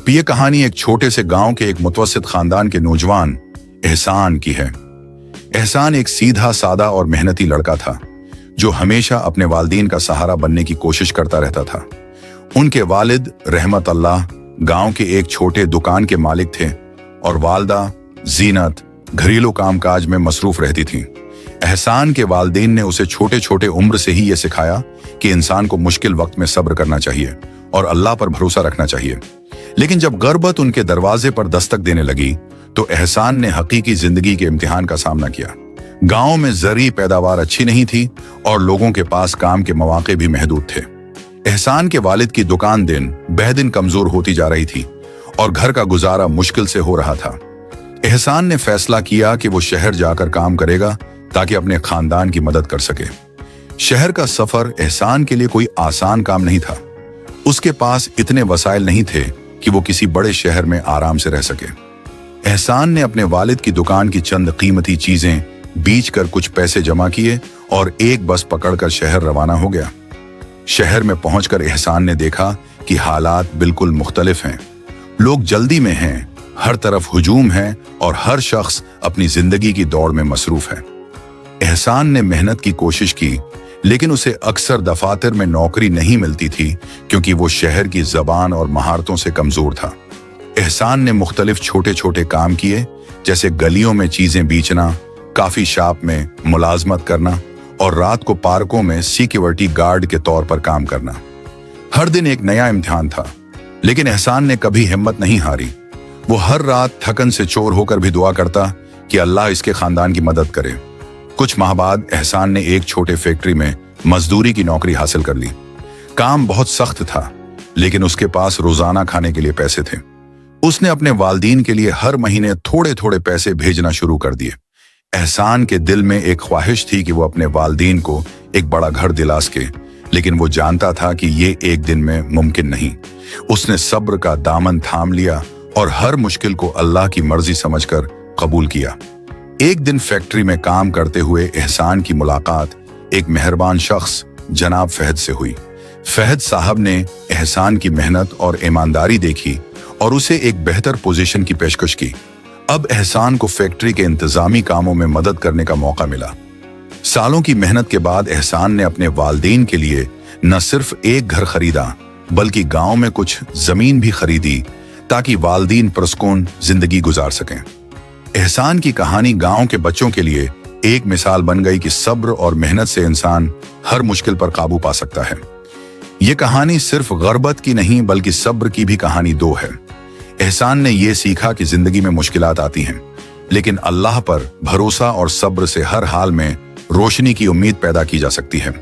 ये कहानी एक छोटे से गांव के एक मुतवस्सित खानदान के नौजवान एहसान की है। एहसान एक सीधा सादा और मेहनती लड़का था जो हमेशा अपने वालिदैन का सहारा बनने की कोशिश करता रहता था। उनके वालिद रहमत अल्लाह गांव के एक छोटे दुकान के मालिक थे और वालदा जीनत घरेलू कामकाज में मसरूफ रहती थीं। एहसान के वालिदैन ने उसे छोटे छोटे उम्र से ही ये सिखाया कि इंसान को मुश्किल वक्त में सब्र करना चाहिए और अल्लाह पर भरोसा रखना चाहिए। लेकिन जब गर्बत उनके दरवाजे पर दस्तक देने लगी तो एहसान ने हकीकी जिंदगी के इम्तिहान का सामना किया। गांव में ज़री पैदावार अच्छी नहीं थी और लोगों के पास काम के मौके भी महदूद थे। एहसान के वालिद की दुकान दिन बह दिन कमजोर होती जा रही थी और घर का गुजारा मुश्किल से हो रहा था। एहसान ने फैसला किया कि वो शहर जाकर काम करेगा ताकि अपने खानदान की मदद कर सके। शहर का सफर एहसान के लिए कोई आसान काम नहीं था। उसके पास इतने वसाइल नहीं थे कि वो किसी बड़े शहर में आराम से रह सके। एहसान ने अपने वालिद की दुकान की चंद कीमती चीजें बेच कर कुछ पैसे जमा किए और एक बस पकड़कर शहर रवाना हो गया। शहर में पहुंचकर एहसान ने देखा कि हालात बिल्कुल मुख्तलिफ हैं। लोग जल्दी में हैं, हर तरफ हुजूम है और हर शख्स अपनी जिंदगी की दौड़ में मसरूफ है। एहसान ने मेहनत की कोशिश की लेकिन उसे अक्सर दफातर में नौकरी नहीं मिलती थी क्योंकि वो शहर की जबान और महारतों से कमजोर था। एहसान ने मुख्तलिफ छोटे छोटे काम किए जैसे गलियों में चीजें बेचना, काफी शॉप में मुलाजमत करना और रात को पार्कों में सिक्योरिटी गार्ड के तौर पर काम करना। हर दिन एक नया इम्तिहान था लेकिन एहसान ने कभी हिम्मत नहीं हारी। वो हर रात थकन से चोर होकर भी दुआ करता कि अल्लाह इसके खानदान की मदद करे। कुछ माह बाद एहसान ने एक छोटे फैक्ट्री में मजदूरी की नौकरी हासिल कर ली। काम बहुत सख्त था लेकिन उसके पास रोजाना खाने के लिए पैसे थे। उसने अपने वालिदैन के लिए हर महीने थोड़े थोड़े पैसे भेजना शुरू कर दिए। एहसान के दिल में एक ख्वाहिश थी कि वो अपने वालिदैन को एक बड़ा घर दिला सके, लेकिन वो जानता था कि ये एक दिन में मुमकिन नहीं। उसने सब्र का दामन थाम लिया और हर मुश्किल को अल्लाह की मर्जी समझकर कबूल किया। एक दिन फैक्ट्री में काम करते हुए एहसान की मुलाकात एक मेहरबान शख्स जनाब फहद से हुई। फहद साहब ने एहसान की मेहनत और ईमानदारी देखी और उसे एक बेहतर पोजीशन की पेशकश की। अब एहसान को फैक्ट्री के इंतजामी कामों में मदद करने का मौका मिला। सालों की मेहनत के बाद एहसान ने अपने वालिदैन के लिए न सिर्फ एक घर खरीदा बल्कि गांव में कुछ जमीन भी खरीदी ताकि वालिदैन पुरसकून जिंदगी गुजार सकें। एहसान की कहानी गांव के बच्चों के लिए एक मिसाल बन गई कि सब्र और मेहनत से इंसान हर मुश्किल पर काबू पा सकता है। ये कहानी सिर्फ गर्बत की नहीं बल्कि सब्र की भी कहानी दो है। एहसान ने यह सीखा कि जिंदगी में मुश्किलात आती हैं लेकिन अल्लाह पर भरोसा और सब्र से हर हाल में रोशनी की उम्मीद पैदा की जा सकती है।